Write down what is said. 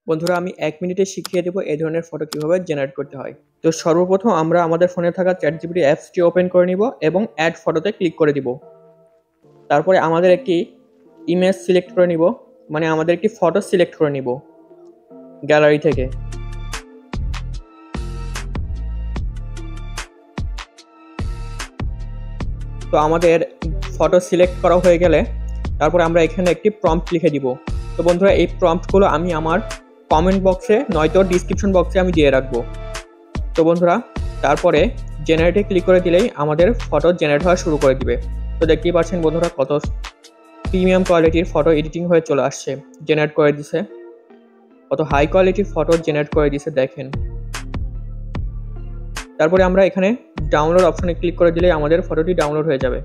বন্ধুরা আমি 1 মিনিটে শিখিয়ে দেব এই ধরনের ফটো কিভাবে জেনারেট করতে হয়। তো সর্বপ্রথম আমরা আমাদের ফোনে থাকা ChatGPT অ্যাপসটি ওপেন করে নিব এবং অ্যাড ফটোতে ক্লিক করে দিব। তারপরে আমাদের একটি ইমেজ সিলেক্ট করে নিব, মানে আমাদের একটি ফটো সিলেক্ট করে নিব গ্যালারি থেকে। তো আমাদের ফটো সিলেক্ট করা হয়ে গেলে তারপরে আমরা এখানে একটি প্রম্পট লিখে দিব। তো বন্ধুরা এই প্রম্পটগুলো আমি আমার কমেন্ট বক্সে নয়তো ডিসক্রিপশন বক্সে আমি দিয়ে রাখবো। তো বন্ধুরা তারপরে জেনারেটে ক্লিক করে দিলেই আমাদের ফটো জেনারেট হওয়া শুরু করে দিবে। তো দেখতেই পাচ্ছেন বন্ধুরা কত প্রিমিয়াম কোয়ালিটির ফটো এডিটিং হয়ে চলে আসছে, জেনারেট করে দিছে, কত হাই কোয়ালিটির ফটো জেনারেট করে দিছে দেখেন। তারপরে আমরা এখানে ডাউনলোড অপশনে ক্লিক করে দিলেই আমাদের ফটোটি ডাউনলোড হয়ে যাবে।